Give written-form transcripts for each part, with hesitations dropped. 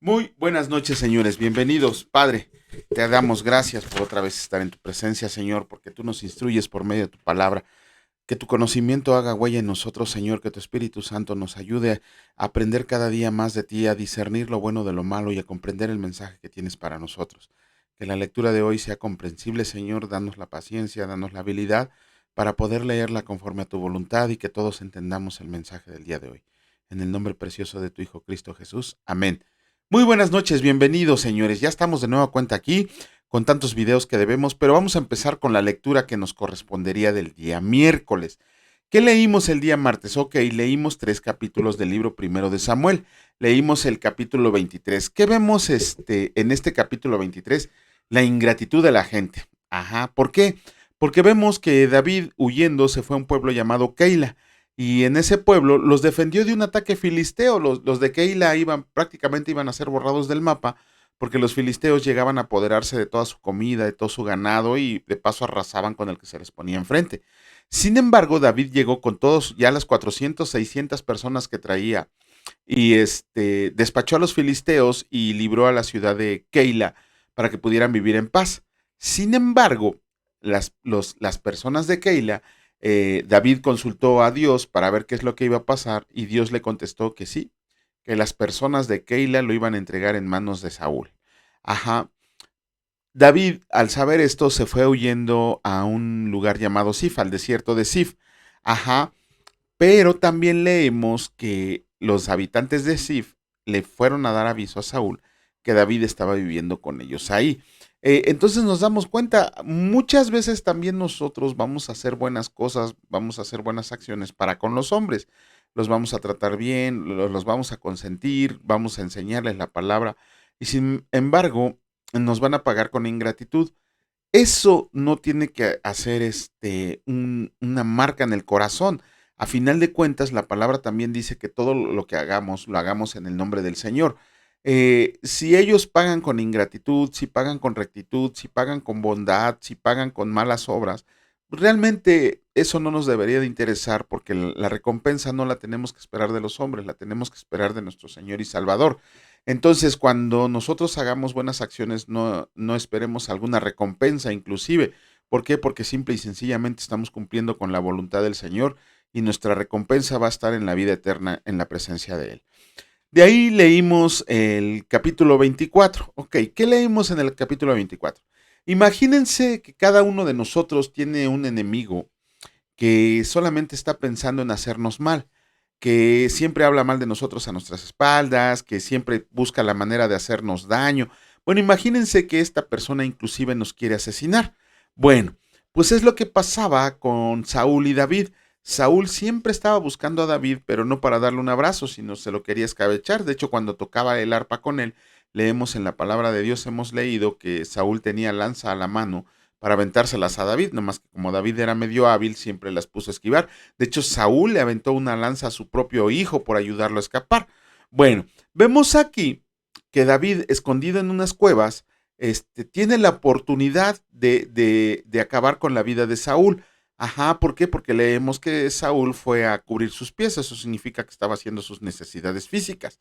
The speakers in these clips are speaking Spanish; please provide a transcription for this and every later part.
Muy buenas noches, señores. Bienvenidos, Padre. Te damos gracias por otra vez estar en tu presencia, Señor, porque tú nos instruyes por medio de tu palabra. Que tu conocimiento haga huella en nosotros, Señor, que tu Espíritu Santo nos ayude a aprender cada día más de ti, a discernir lo bueno de lo malo y a comprender el mensaje que tienes para nosotros. Que la lectura de hoy sea comprensible, Señor, danos la paciencia, danos la habilidad para poder leerla conforme a tu voluntad y que todos entendamos el mensaje del día de hoy. En el nombre precioso de tu Hijo Cristo Jesús. Amén. Muy buenas noches, bienvenidos, señores. Ya estamos de nueva cuenta aquí con tantos videos que debemos, pero vamos a empezar con la lectura que nos correspondería del día miércoles. ¿Qué leímos el día martes? Ok, leímos 3 capítulos del libro primero de Samuel. Leímos el capítulo 23. ¿Qué vemos en este capítulo 23? La ingratitud de la gente. Ajá, ¿por qué? Porque vemos que David, huyendo, se fue a un pueblo llamado Keila. Y en ese pueblo los defendió de un ataque filisteo. Los de Keila prácticamente iban a ser borrados del mapa porque los filisteos llegaban a apoderarse de toda su comida, de todo su ganado y de paso arrasaban con el que se les ponía enfrente. Sin embargo, David llegó con todos ya las 400, 600 personas que traía y despachó a los filisteos y libró a la ciudad de Keila para que pudieran vivir en paz. Sin embargo, las personas de Keila, David consultó a Dios para ver qué es lo que iba a pasar y Dios le contestó que sí, que las personas de Keila lo iban a entregar en manos de Saúl. Ajá. David, al saber esto, se fue huyendo a un lugar llamado Sif, al desierto de Sif. Ajá. Pero también leemos que los habitantes de Sif le fueron a dar aviso a Saúl que David estaba viviendo con ellos ahí. Entonces nos damos cuenta, muchas veces también nosotros vamos a hacer buenas cosas, vamos a hacer buenas acciones para con los hombres. Los vamos a tratar bien, los vamos a consentir, vamos a enseñarles la palabra y sin embargo nos van a pagar con ingratitud. Eso no tiene que hacer una marca en el corazón. A final de cuentas, la palabra también dice que todo lo que hagamos, lo hagamos en el nombre del Señor. Si ellos pagan con ingratitud, si pagan con rectitud, si pagan con bondad, si pagan con malas obras, realmente eso no nos debería de interesar porque la recompensa no la tenemos que esperar de los hombres, la tenemos que esperar de nuestro Señor y Salvador. Entonces, cuando nosotros hagamos buenas acciones, no esperemos alguna recompensa inclusive. ¿Por qué? Porque simple y sencillamente estamos cumpliendo con la voluntad del Señor y nuestra recompensa va a estar en la vida eterna, en la presencia de Él. De ahí leímos el capítulo 24. Ok, ¿qué leímos en el capítulo 24? Imagínense que cada uno de nosotros tiene un enemigo que solamente está pensando en hacernos mal, que siempre habla mal de nosotros a nuestras espaldas, que siempre busca la manera de hacernos daño. Bueno, imagínense que esta persona inclusive nos quiere asesinar. Bueno, pues es lo que pasaba con Saúl y David. Saúl siempre estaba buscando a David, pero no para darle un abrazo, sino se lo quería escabechar. De hecho, cuando tocaba el arpa con él, leemos en la palabra de Dios, hemos leído que Saúl tenía lanza a la mano para aventárselas a David, nomás que como David era medio hábil, siempre las puso a esquivar. De hecho, Saúl le aventó una lanza a su propio hijo por ayudarlo a escapar. Bueno, vemos aquí que David, escondido en unas cuevas, tiene la oportunidad de acabar con la vida de Saúl. Ajá, ¿por qué? Porque leemos que Saúl fue a cubrir sus pies, eso significa que estaba haciendo sus necesidades físicas.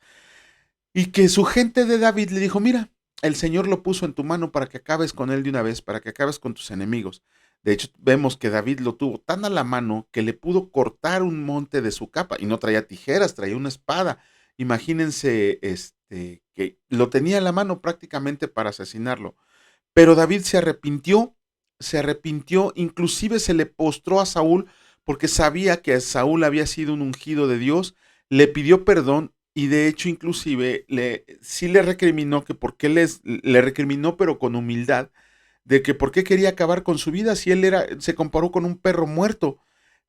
Y que su gente de David le dijo, mira, el Señor lo puso en tu mano para que acabes con él de una vez, para que acabes con tus enemigos. De hecho, vemos que David lo tuvo tan a la mano que le pudo cortar un monte de su capa y no traía tijeras, traía una espada. Imagínense, que lo tenía a la mano prácticamente para asesinarlo. Pero David se arrepintió, inclusive se le postró a Saúl porque sabía que Saúl había sido un ungido de Dios, le pidió perdón y de hecho inclusive sí le recriminó que por qué le recriminó pero con humildad de que por qué quería acabar con su vida si él se comparó con un perro muerto.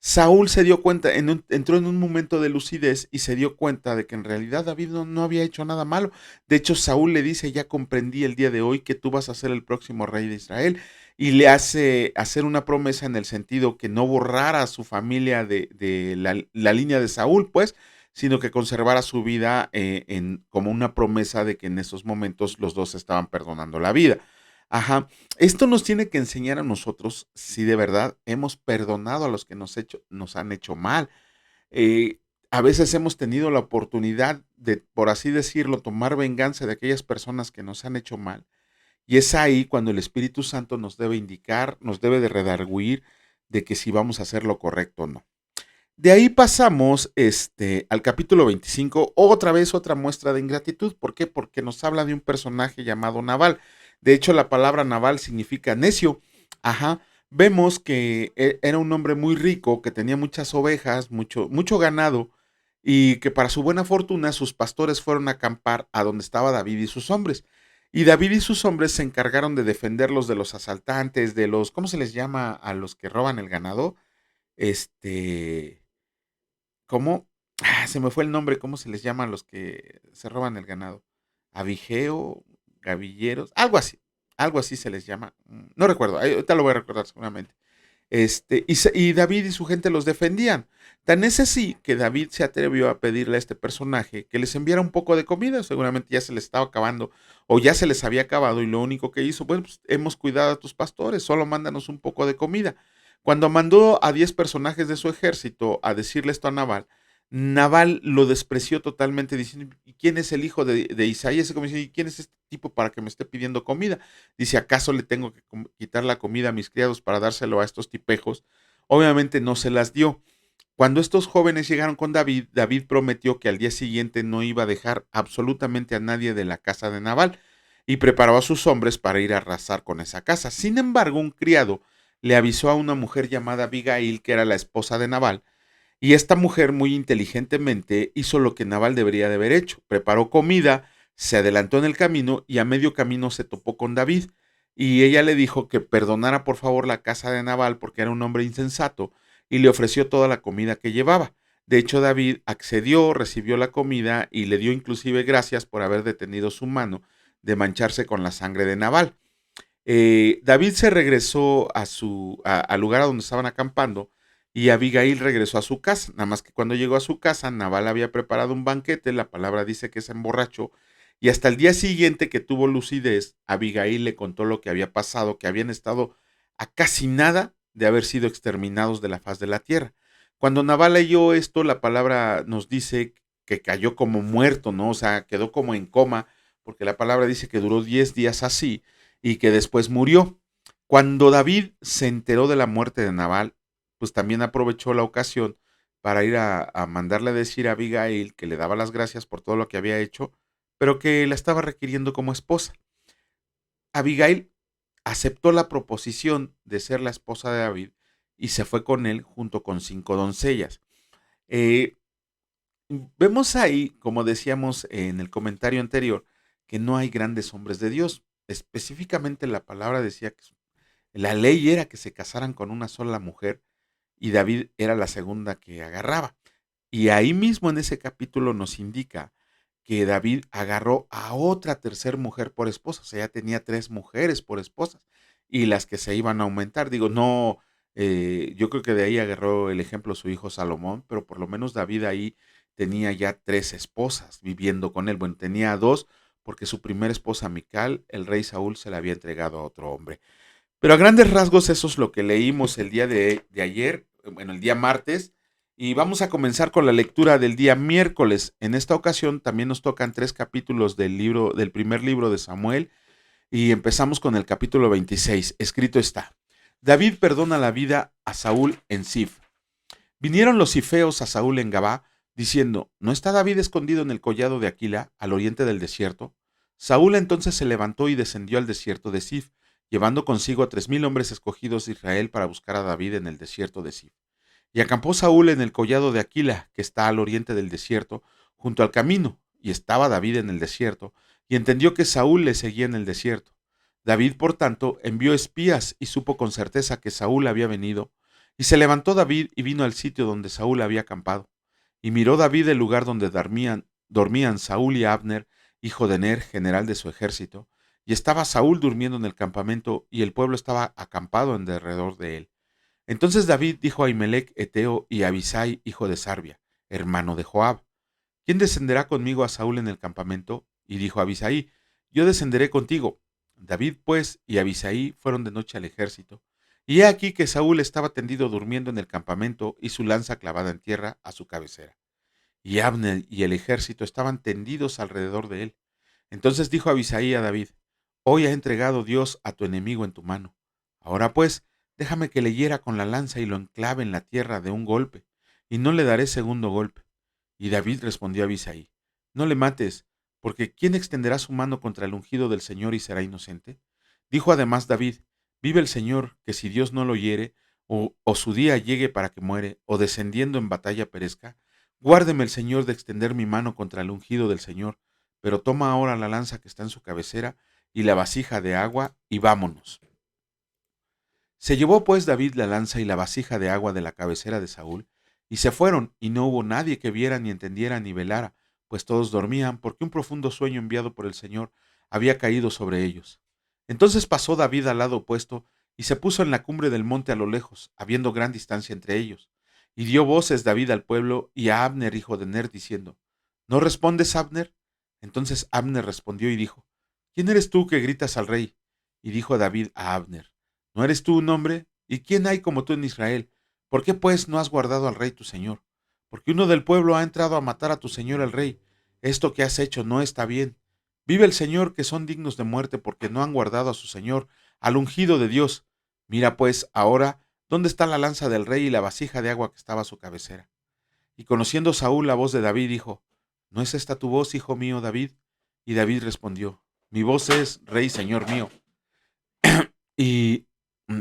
Saúl se dio cuenta, entró en un momento de lucidez y se dio cuenta de que en realidad David no había hecho nada malo. De hecho, Saúl le dice, ya comprendí el día de hoy que tú vas a ser el próximo rey de Israel. Y le hace hacer una promesa en el sentido que no borrara a su familia de la línea de Saúl, pues, sino que conservara su vida como una promesa de que en esos momentos los dos estaban perdonando la vida. Ajá. Esto nos tiene que enseñar a nosotros si de verdad hemos perdonado a los que nos han hecho mal. A veces hemos tenido la oportunidad de, por así decirlo, tomar venganza de aquellas personas que nos han hecho mal. Y es ahí cuando el Espíritu Santo nos debe indicar, nos debe de redarguir de que si vamos a hacer lo correcto o no. De ahí pasamos al capítulo 25, otra vez otra muestra de ingratitud. ¿Por qué? Porque nos habla de un personaje llamado Nabal. De hecho, la palabra Nabal significa necio. Ajá. Vemos que era un hombre muy rico, que tenía muchas ovejas, mucho ganado, y que para su buena fortuna sus pastores fueron a acampar a donde estaba David y sus hombres. Y David y sus hombres se encargaron de defenderlos de los asaltantes, de los, ¿cómo se les llama a los que roban el ganado? Este, ¿Cómo? Se me fue el nombre, ¿cómo se les llama a los que se roban el ganado? Abigeo, gavilleros, algo así se les llama. No recuerdo, ahorita lo voy a recordar seguramente. Y David y su gente los defendían. Tan es así que David se atrevió a pedirle a este personaje que les enviara un poco de comida, seguramente ya se les estaba acabando o ya se les había acabado y lo único que hizo, bueno, pues hemos cuidado a tus pastores, solo mándanos un poco de comida. Cuando mandó a 10 personajes de su ejército a decirle esto a Nabal, Nabal lo despreció totalmente diciendo, ¿y quién es el hijo de Isaías? ¿Y quién es este tipo para que me esté pidiendo comida? Dice, ¿acaso le tengo que quitar la comida a mis criados para dárselo a estos tipejos? Obviamente no se las dio. Cuando estos jóvenes llegaron con David, David prometió que al día siguiente no iba a dejar absolutamente a nadie de la casa de Nabal y preparó a sus hombres para ir a arrasar con esa casa. Sin embargo, un criado le avisó a una mujer llamada Abigail, que era la esposa de Nabal, y esta mujer muy inteligentemente hizo lo que Nabal debería de haber hecho. Preparó comida, se adelantó en el camino y a medio camino se topó con David. Y ella le dijo que perdonara por favor la casa de Nabal porque era un hombre insensato y le ofreció toda la comida que llevaba. De hecho, David accedió, recibió la comida y le dio inclusive gracias por haber detenido su mano de mancharse con la sangre de Nabal. David se regresó al lugar a donde estaban acampando y Abigail regresó a su casa. Nada más que cuando llegó a su casa, Nabal había preparado un banquete, la palabra dice que se emborrachó, y hasta el día siguiente que tuvo lucidez, Abigail le contó lo que había pasado, que habían estado a casi nada de haber sido exterminados de la faz de la tierra. Cuando Nabal leyó esto, la palabra nos dice que cayó como muerto, ¿no? O sea, quedó como en coma, porque la palabra dice que duró 10 días así y que después murió. Cuando David se enteró de la muerte de Nabal, pues también aprovechó la ocasión para ir a mandarle a decir a Abigail que le daba las gracias por todo lo que había hecho, pero que la estaba requiriendo como esposa. Abigail aceptó la proposición de ser la esposa de David y se fue con él junto con 5 doncellas. Eh, Vemos ahí, como decíamos en el comentario anterior, que no hay grandes hombres de Dios. Específicamente la palabra decía que la ley era que se casaran con una sola mujer y David era la segunda que agarraba. Y ahí mismo en ese capítulo nos indica que David agarró a otra tercer mujer por esposa, o sea, ya tenía 3 mujeres por esposas y las que se iban a aumentar. Digo, no, yo creo que de ahí agarró el ejemplo su hijo Salomón, pero por lo menos David ahí tenía ya 3 esposas viviendo con él. Bueno, tenía dos porque su primera esposa Mical, el rey Saúl se la había entregado a otro hombre. Pero a grandes rasgos eso es lo que leímos el día de ayer, bueno, el día martes, y vamos a comenzar con la lectura del día miércoles. En esta ocasión también nos tocan 3 capítulos del primer libro de Samuel, y empezamos con el capítulo 26. Escrito está: David perdona la vida a Saúl en Sif. Vinieron los cifeos a Saúl en Gabá, diciendo: ¿No está David escondido en el collado de Aquila, al oriente del desierto? Saúl entonces se levantó y descendió al desierto de Sif, llevando consigo a 3000 hombres escogidos de Israel para buscar a David en el desierto de Sif. Y acampó Saúl en el collado de Aquila, que está al oriente del desierto, junto al camino, y estaba David en el desierto, y entendió que Saúl le seguía en el desierto. David, por tanto, envió espías y supo con certeza que Saúl había venido, y se levantó David y vino al sitio donde Saúl había acampado. Y miró David el lugar donde dormían Saúl y Abner, hijo de Ner, general de su ejército, y estaba Saúl durmiendo en el campamento, y el pueblo estaba acampado en derredor de él. Entonces David dijo a Ahimelech Eteo y a Abisai, hijo de Sarbia, hermano de Joab: ¿Quién descenderá conmigo a Saúl en el campamento? Y dijo Abisai: Yo descenderé contigo. David pues y Abisai fueron de noche al ejército. Y he aquí que Saúl estaba tendido durmiendo en el campamento y su lanza clavada en tierra a su cabecera. y Abner y el ejército estaban tendidos alrededor de él. Entonces dijo Abisai a David: Hoy ha entregado Dios a tu enemigo en tu mano. Ahora pues, déjame que le hiera con la lanza y lo enclave en la tierra de un golpe, y no le daré segundo golpe. Y David respondió a Abisai: No le mates, porque ¿quién extenderá su mano contra el ungido del Señor y será inocente? Dijo además David: Vive el Señor, que si Dios no lo hiere, o su día llegue para que muere, o descendiendo en batalla perezca, guárdeme el Señor de extender mi mano contra el ungido del Señor, pero toma ahora la lanza que está en su cabecera y la vasija de agua, y vámonos. Se llevó pues David la lanza y la vasija de agua de la cabecera de Saúl, y se fueron, y no hubo nadie que viera, ni entendiera, ni velara, pues todos dormían, porque un profundo sueño enviado por el Señor había caído sobre ellos. Entonces pasó David al lado opuesto, y se puso en la cumbre del monte a lo lejos, habiendo gran distancia entre ellos. Y dio voces David al pueblo y a Abner, hijo de Ner, diciendo: ¿No respondes, Abner? Entonces Abner respondió y dijo: ¿Quién eres tú que gritas al rey? Y dijo David a Abner: ¿No eres tú un hombre? ¿Y quién hay como tú en Israel? ¿Por qué pues no has guardado al rey tu señor? Porque uno del pueblo ha entrado a matar a tu señor el rey. Esto que has hecho no está bien. Vive el Señor, que son dignos de muerte, porque no han guardado a su señor, al ungido de Dios. Mira pues ahora dónde está la lanza del rey y la vasija de agua que estaba a su cabecera. Y conociendo Saúl la voz de David, dijo: ¿No es esta tu voz, hijo mío David? Y David respondió: Mi voz es, rey, señor mío. Y, mm,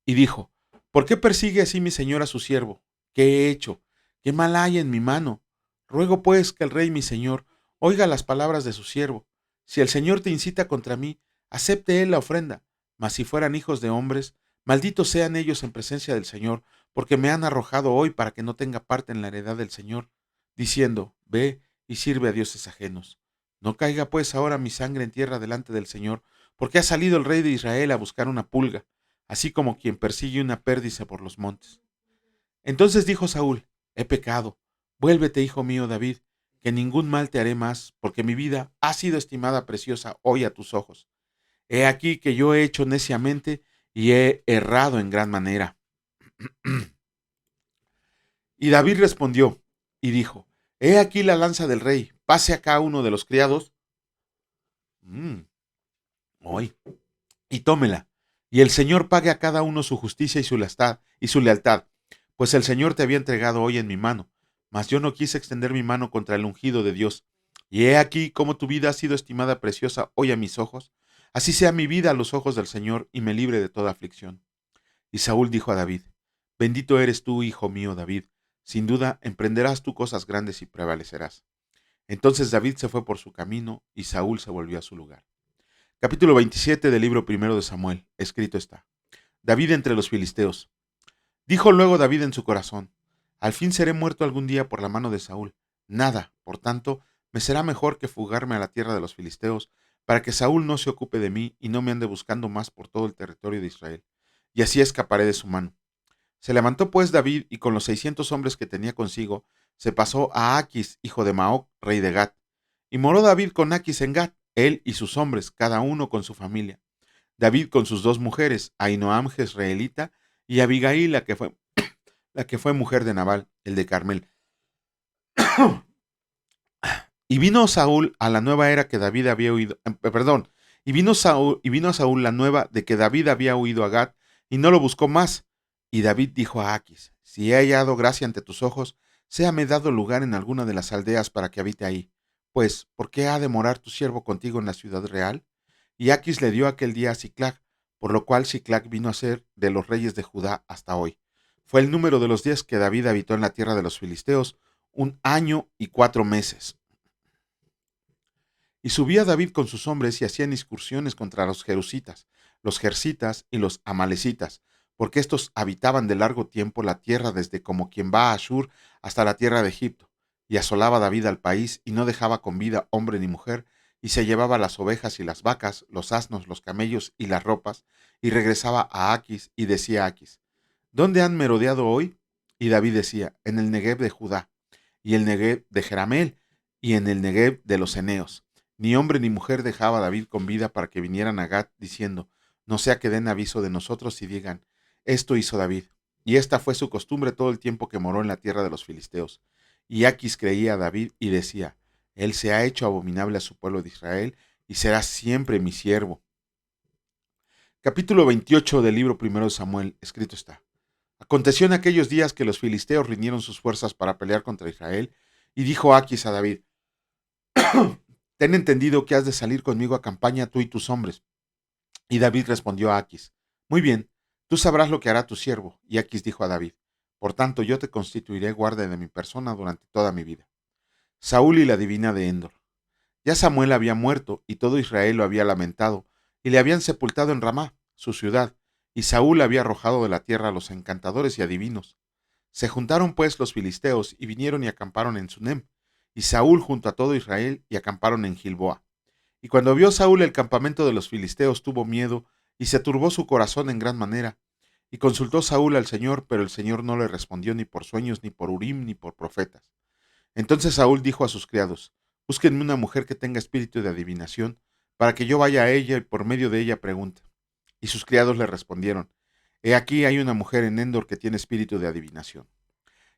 y dijo: ¿Por qué persigue así mi señor a su siervo? ¿Qué he hecho? ¿Qué mal hay en mi mano? Ruego pues que el rey mi señor oiga las palabras de su siervo. Si el Señor te incita contra mí, acepte él la ofrenda. Mas si fueran hijos de hombres, malditos sean ellos en presencia del Señor, porque me han arrojado hoy para que no tenga parte en la heredad del Señor, diciendo: Ve y sirve a dioses ajenos. No caiga pues ahora mi sangre en tierra delante del Señor, porque ha salido el rey de Israel a buscar una pulga, así como quien persigue una pérdice por los montes. Entonces dijo Saúl: He pecado, vuélvete, hijo mío David, que ningún mal te haré más, porque mi vida ha sido estimada preciosa hoy a tus ojos. He aquí que yo he hecho neciamente y he errado en gran manera. Y David respondió y dijo: He aquí la lanza del rey, pase acá uno de los criados. Mm, hoy y tómela, y el Señor pague a cada uno su justicia y su lealtad, pues el Señor te había entregado hoy en mi mano, mas yo no quise extender mi mano contra el ungido de Dios. Y he aquí cómo tu vida ha sido estimada preciosa hoy a mis ojos, así sea mi vida a los ojos del Señor, y me libre de toda aflicción. Y Saúl dijo a David: Bendito eres tú, hijo mío David, sin duda emprenderás tú cosas grandes y prevalecerás. Entonces David se fue por su camino, y Saúl se volvió a su lugar. Capítulo 27 del libro primero de Samuel. Escrito está: David entre los filisteos. Dijo luego David en su corazón: Al fin seré muerto algún día por la mano de Saúl. Nada, por tanto, me será mejor que fugarme a la tierra de los filisteos, para que Saúl no se ocupe de mí y no me ande buscando más por todo el territorio de Israel. Y así escaparé de su mano. Se levantó pues David, y con los 600 hombres que tenía consigo, se pasó a Aquis, hijo de Maoc, rey de Gat. Y moró David con Aquis en Gat, él y sus hombres, cada uno con su familia. David con sus dos mujeres, Ahinoam jezreelita y Abigail, la que fue mujer de Nabal, el de Carmel. Y vino Saúl a la nueva era que David había oído, perdón, y vino a Saúl la nueva de que David había huido a Gat, y no lo buscó más. Y David dijo a Aquis: Si he hallado gracia ante tus ojos, séame dado lugar en alguna de las aldeas para que habite ahí. Pues, ¿por qué ha de morar tu siervo contigo en la ciudad real? Y Aquis le dio aquel día a Siclag, por lo cual Siclag vino a ser de los reyes de Judá hasta hoy. Fue el número de los días que David habitó en la tierra de los filisteos, 1 año y 4 meses. Y subía David con sus hombres y hacían excursiones contra los jerusitas, los jersitas y los amalecitas, porque estos habitaban de largo tiempo la tierra desde como quien va a Ashur hasta la tierra de Egipto. Y asolaba David al país y no dejaba con vida hombre ni mujer, y se llevaba las ovejas y las vacas, los asnos, los camellos y las ropas, y regresaba a Aquis y decía a Aquis: ¿Dónde han merodeado hoy? Y David decía: En el Negev de Judá, y el Negev de Jerameel, y en el Negev de los Eneos. Ni hombre ni mujer dejaba David con vida para que vinieran a Gat diciendo: No sea que den aviso de nosotros y digan: Esto hizo David. Y esta fue su costumbre todo el tiempo que moró en la tierra de los filisteos. Y Aquis creía a David y decía: Él se ha hecho abominable a su pueblo de Israel y será siempre mi siervo. Capítulo 28 del libro primero de Samuel, escrito está. Aconteció en aquellos días que los filisteos rindieron sus fuerzas para pelear contra Israel, y dijo Aquis a David: Ten entendido que has de salir conmigo a campaña tú y tus hombres. Y David respondió a Aquis: Muy bien, tú sabrás lo que hará tu siervo. Y Aquis dijo a David: Por tanto, yo te constituiré guardia de mi persona durante toda mi vida. Saúl y la divina de Endor. Ya Samuel había muerto, y todo Israel lo había lamentado, y le habían sepultado en Ramá, su ciudad, y Saúl había arrojado de la tierra a los encantadores y adivinos. Se juntaron pues los filisteos, y vinieron y acamparon en Sunem, y Saúl junto a todo Israel, y acamparon en Gilboa. Y cuando vio Saúl el campamento de los filisteos, tuvo miedo, y se turbó su corazón en gran manera. Y consultó Saúl al Señor, pero el Señor no le respondió ni por sueños, ni por Urim, ni por profetas. Entonces Saúl dijo a sus criados: Búsquenme una mujer que tenga espíritu de adivinación, para que yo vaya a ella y por medio de ella pregunte. Y sus criados le respondieron: He aquí hay una mujer en Endor que tiene espíritu de adivinación.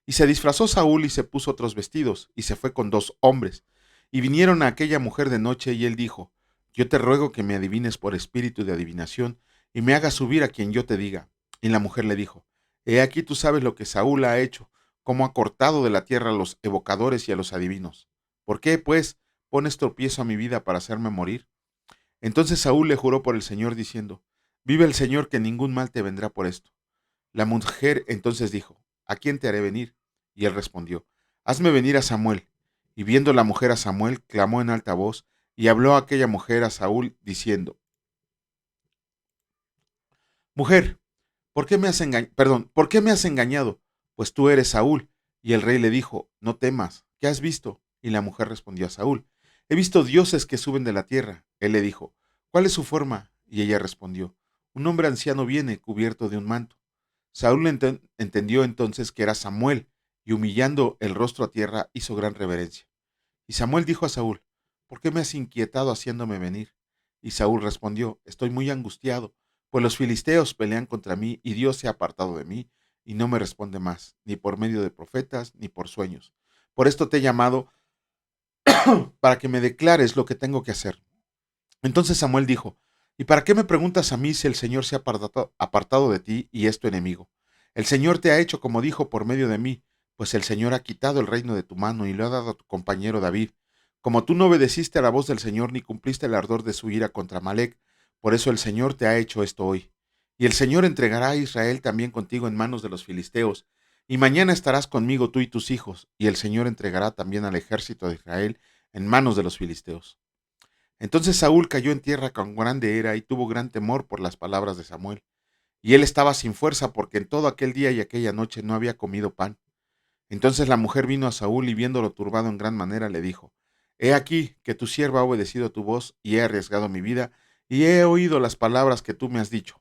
Y se disfrazó Saúl y se puso otros vestidos, y se fue con 2 hombres. Y vinieron a aquella mujer de noche, y él dijo: Yo te ruego que me adivines por espíritu de adivinación, y me hagas subir a quien yo te diga. Y la mujer le dijo: He aquí tú sabes lo que Saúl ha hecho, cómo ha cortado de la tierra a los evocadores y a los adivinos. ¿Por qué, pues, pones tropiezo a mi vida para hacerme morir? Entonces Saúl le juró por el Señor, diciendo: Vive el Señor, que ningún mal te vendrá por esto. La mujer entonces dijo: ¿A quién te haré venir? Y él respondió: Hazme venir a Samuel. Y viendo la mujer a Samuel, clamó en alta voz, y habló aquella mujer a Saúl, diciendo: Mujer, ¿por qué me has engañado? Pues tú eres Saúl. Y el rey le dijo: No temas, ¿qué has visto? Y la mujer respondió a Saúl: He visto dioses que suben de la tierra. Él le dijo: ¿Cuál es su forma? Y ella respondió: Un hombre anciano viene, cubierto de un manto. Saúl entendió entonces que era Samuel, y humillando el rostro a tierra, hizo gran reverencia. Y Samuel dijo a Saúl: ¿Por qué me has inquietado haciéndome venir? Y Saúl respondió: Estoy muy angustiado, pues los filisteos pelean contra mí, y Dios se ha apartado de mí, y no me responde más, ni por medio de profetas, ni por sueños. Por esto te he llamado, para que me declares lo que tengo que hacer. Entonces Samuel dijo: ¿Y para qué me preguntas a mí si el Señor se ha apartado de ti y es tu enemigo? El Señor te ha hecho como dijo por medio de mí, pues el Señor ha quitado el reino de tu mano y lo ha dado a tu compañero David. Como tú no obedeciste a la voz del Señor ni cumpliste el ardor de su ira contra Amalec, por eso el Señor te ha hecho esto hoy. Y el Señor entregará a Israel también contigo en manos de los filisteos, y mañana estarás conmigo tú y tus hijos, y el Señor entregará también al ejército de Israel en manos de los filisteos. Entonces Saúl cayó en tierra con grande era y tuvo gran temor por las palabras de Samuel. Y él estaba sin fuerza porque en todo aquel día y aquella noche no había comido pan. Entonces la mujer vino a Saúl y viéndolo turbado en gran manera le dijo: He aquí que tu sierva ha obedecido a tu voz y he arriesgado mi vida y he oído las palabras que tú me has dicho.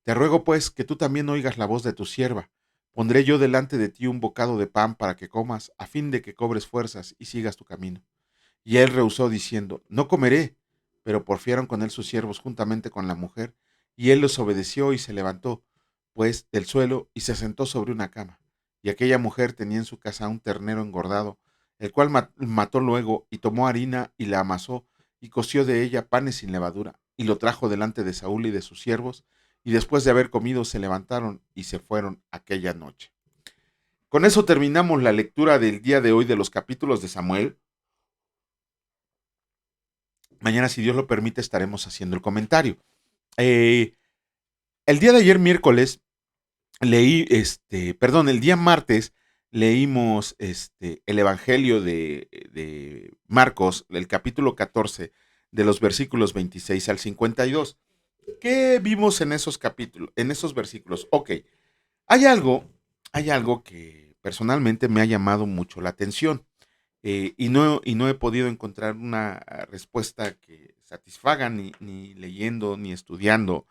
Te ruego pues que tú también oigas la voz de tu sierva. Pondré yo delante de ti un bocado de pan para que comas, a fin de que cobres fuerzas y sigas tu camino. Y él rehusó diciendo: No comeré. Pero porfiaron con él sus siervos juntamente con la mujer, y él los obedeció y se levantó, pues, del suelo y se sentó sobre una cama. Y aquella mujer tenía en su casa un ternero engordado, el cual mató luego y tomó harina y la amasó y coció de ella panes sin levadura, y lo trajo delante de Saúl y de sus siervos, y después de haber comido se levantaron y se fueron aquella noche. Con eso terminamos la lectura del día de hoy de los capítulos de Samuel. Mañana, si Dios lo permite, estaremos haciendo el comentario. Eh, el día de ayer, miércoles, el día martes, leímos el Evangelio de Marcos, el capítulo 14, de los versículos 26 al 52. ¿Qué vimos en esos capítulos, en esos versículos? Ok, hay algo, hay algo que personalmente me ha llamado mucho la atención. Y no he podido encontrar una respuesta que satisfaga ni leyendo, ni estudiando,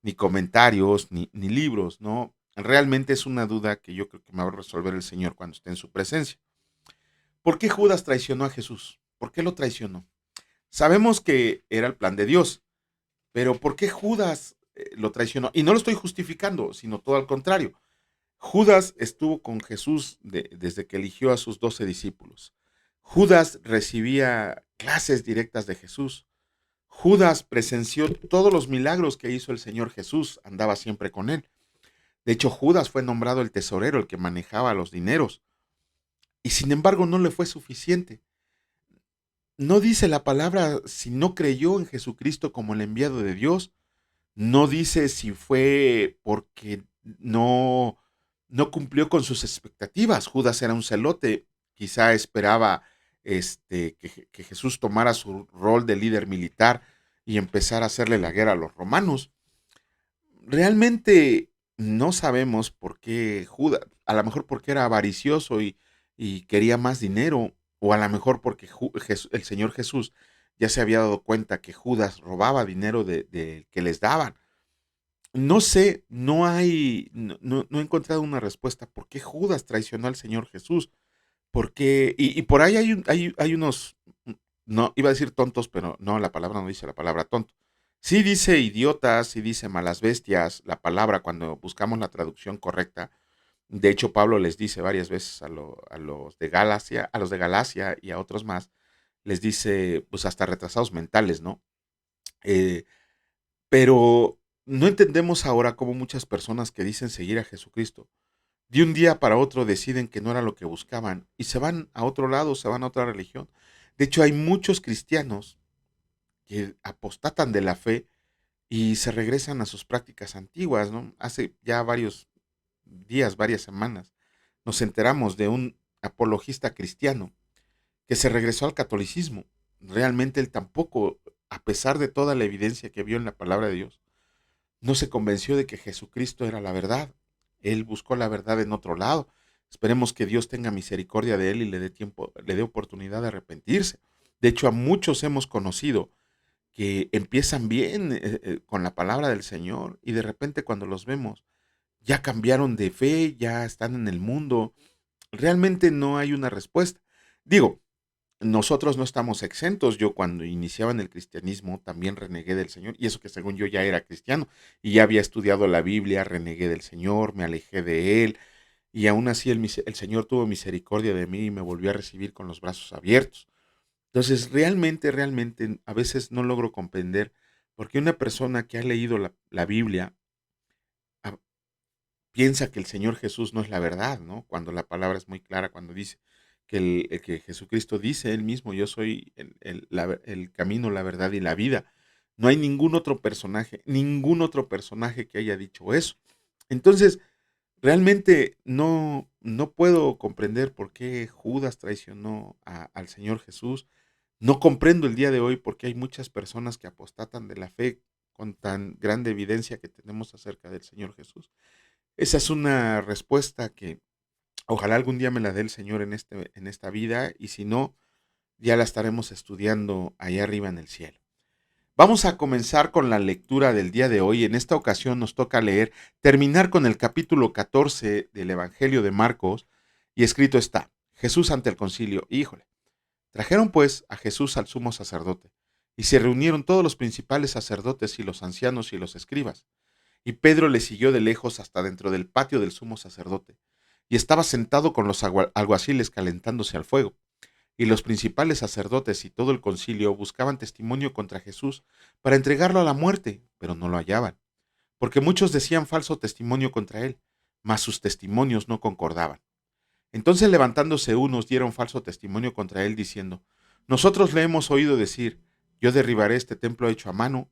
ni comentarios, ni libros, ¿no? Realmente es una duda que yo creo que me va a resolver el Señor cuando esté en su presencia. ¿Por qué Judas traicionó a Jesús? ¿Por qué lo traicionó? Sabemos que era el plan de Dios, pero ¿por qué Judas lo traicionó? Y no lo estoy justificando, sino todo al contrario. Judas estuvo con Jesús desde que eligió a sus 12 discípulos. Judas recibía clases directas de Jesús. Judas presenció todos los milagros que hizo el Señor Jesús, andaba siempre con él. De hecho, Judas fue nombrado el tesorero, el que manejaba los dineros. Y sin embargo no le fue suficiente. No dice la palabra si no creyó en Jesucristo como el enviado de Dios. No dice si fue porque no cumplió con sus expectativas. Judas era un celote, quizá esperaba que Jesús tomara su rol de líder militar y empezara a hacerle la guerra a los romanos. Realmente no sabemos por qué Judas, a lo mejor porque era avaricioso y quería más dinero, o a lo mejor porque el Señor Jesús ya se había dado cuenta que Judas robaba dinero de que les daban. No sé, no he encontrado una respuesta. ¿Por qué Judas traicionó al Señor Jesús? Porque, y por ahí hay unos, no, iba a decir tontos, pero no, la palabra no dice la palabra tonto. Sí dice idiotas, sí dice malas bestias, la palabra cuando buscamos la traducción correcta. De hecho, Pablo les dice varias veces a los de Galacia, a los de Galacia y a otros más, les dice, pues hasta retrasados mentales, ¿no? Eh, pero no entendemos ahora cómo muchas personas que dicen seguir a Jesucristo, de un día para otro deciden que no era lo que buscaban y se van a otro lado, se van a otra religión. De hecho, hay muchos cristianos que apostatan de la fe y se regresan a sus prácticas antiguas, ¿no? Hace ya varios días, varias semanas, nos enteramos de un apologista cristiano que se regresó al catolicismo. Realmente él tampoco, a pesar de toda la evidencia que vio en la palabra de Dios, no se convenció de que Jesucristo era la verdad. Él buscó la verdad en otro lado. Esperemos que Dios tenga misericordia de él y le dé tiempo, le dé oportunidad de arrepentirse. De hecho, a muchos hemos conocido que empiezan bien con la palabra del Señor y de repente cuando los vemos ya cambiaron de fe, ya están en el mundo. Realmente no hay una respuesta. Digo, nosotros no estamos exentos. Yo cuando iniciaba en el cristianismo también renegué del Señor, y eso que según yo ya era cristiano y ya había estudiado la Biblia, renegué del Señor, me alejé de Él, y aún así el Señor tuvo misericordia de mí y me volvió a recibir con los brazos abiertos. Entonces, realmente, a veces no logro comprender por qué una persona que ha leído la Biblia ah, piensa que el Señor Jesús no es la verdad, ¿no? Cuando la palabra es muy clara, cuando dice que Jesucristo dice él mismo, yo soy el camino, la verdad y la vida. No hay ningún otro personaje que haya dicho eso. Entonces, realmente no puedo comprender por qué Judas traicionó al Señor Jesús. No comprendo el día de hoy por qué hay muchas personas que apostatan de la fe con tan grande evidencia que tenemos acerca del Señor Jesús. Esa es una respuesta que ojalá algún día me la dé el Señor en esta vida, y si no, ya la estaremos estudiando allá arriba en el cielo. Vamos a comenzar con la lectura del día de hoy. En esta ocasión nos toca terminar con el capítulo 14 del Evangelio de Marcos, y escrito está: Jesús ante el concilio. Híjole. Trajeron pues a Jesús al sumo sacerdote, y se reunieron todos los principales sacerdotes y los ancianos y los escribas. Y Pedro le siguió de lejos hasta dentro del patio del sumo sacerdote, y estaba sentado con los alguaciles calentándose al fuego. Y los principales sacerdotes y todo el concilio buscaban testimonio contra Jesús para entregarlo a la muerte, pero no lo hallaban, porque muchos decían falso testimonio contra él, mas sus testimonios no concordaban. Entonces levantándose unos dieron falso testimonio contra él, diciendo: Nosotros le hemos oído decir, yo derribaré este templo hecho a mano,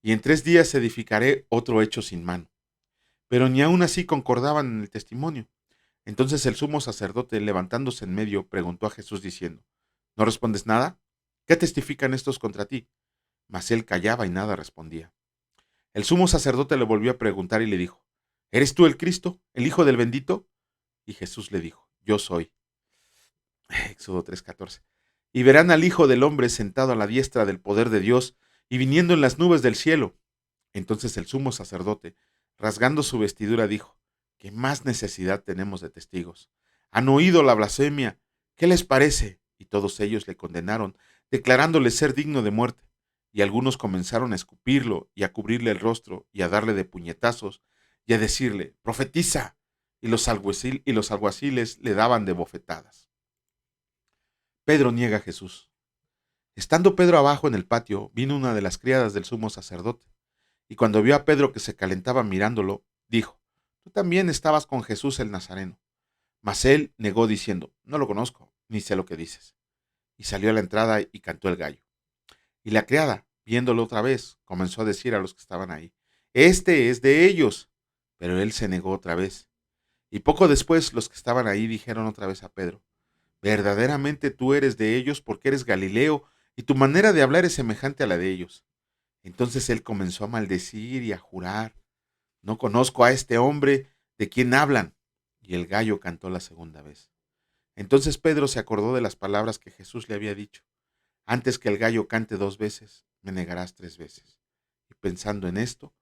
y en 3 días edificaré otro hecho sin mano. Pero ni aun así concordaban en el testimonio. Entonces el sumo sacerdote, levantándose en medio, preguntó a Jesús diciendo: ¿No respondes nada? ¿Qué testifican estos contra ti? Mas él callaba y nada respondía. El sumo sacerdote le volvió a preguntar y le dijo: ¿Eres tú el Cristo, el Hijo del bendito? Y Jesús le dijo: Yo soy. Éxodo 3:14. Y verán al Hijo del hombre sentado a la diestra del poder de Dios y viniendo en las nubes del cielo. Entonces el sumo sacerdote, rasgando su vestidura, dijo: ¿Qué más necesidad tenemos de testigos? ¿Han oído la blasfemia? ¿Qué les parece? Y todos ellos le condenaron, declarándole ser digno de muerte. Y algunos comenzaron a escupirlo y a cubrirle el rostro y a darle de puñetazos y a decirle: Profetiza. y los alguaciles le daban de bofetadas. Pedro niega a Jesús. Estando Pedro abajo en el patio, vino una de las criadas del sumo sacerdote, y cuando vio a Pedro que se calentaba mirándolo, dijo: Tú también estabas con Jesús el Nazareno. Mas él negó diciendo: No lo conozco, ni sé lo que dices. Y salió a la entrada y cantó el gallo. Y la criada, viéndolo otra vez, comenzó a decir a los que estaban ahí: Este es de ellos. Pero él se negó otra vez. Y poco después los que estaban ahí dijeron otra vez a Pedro: Verdaderamente tú eres de ellos porque eres Galileo, y tu manera de hablar es semejante a la de ellos. Entonces él comenzó a maldecir y a jurar: No conozco a este hombre de quien hablan. Y el gallo cantó la segunda vez. Entonces Pedro se acordó de las palabras que Jesús le había dicho: Antes que el gallo cante 2 veces, me negarás 3 veces. Y pensando en esto,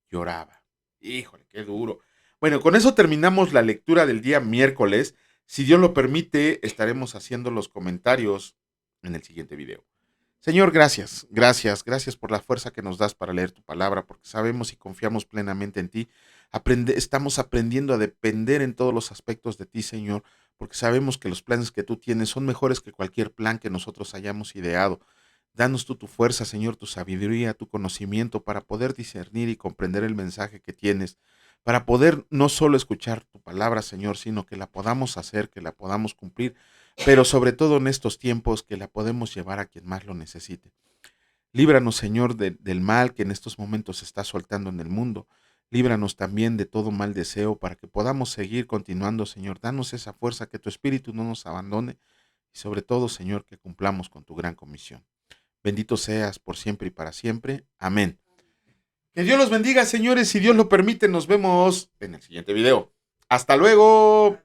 lloraba. Híjole, qué duro. Bueno, con eso terminamos la lectura del día miércoles. Si Dios lo permite, estaremos haciendo los comentarios en el siguiente video. Señor, gracias, gracias, gracias por la fuerza que nos das para leer tu palabra, porque sabemos y confiamos plenamente en ti. Estamos aprendiendo a depender en todos los aspectos de ti, Señor, porque sabemos que los planes que tú tienes son mejores que cualquier plan que nosotros hayamos ideado. Danos tú tu fuerza, Señor, tu sabiduría, tu conocimiento para poder discernir y comprender el mensaje que tienes, para poder no solo escuchar tu palabra, Señor, sino que la podamos hacer, que la podamos cumplir, pero sobre todo en estos tiempos que la podemos llevar a quien más lo necesite. Líbranos, Señor, del mal que en estos momentos se está soltando en el mundo. Líbranos también de todo mal deseo para que podamos seguir continuando, Señor. Danos esa fuerza, que tu espíritu no nos abandone y sobre todo, Señor, que cumplamos con tu gran comisión. Bendito seas por siempre y para siempre. Amén. Que Dios los bendiga, señores. Si Dios lo permite, nos vemos en el siguiente video. Hasta luego.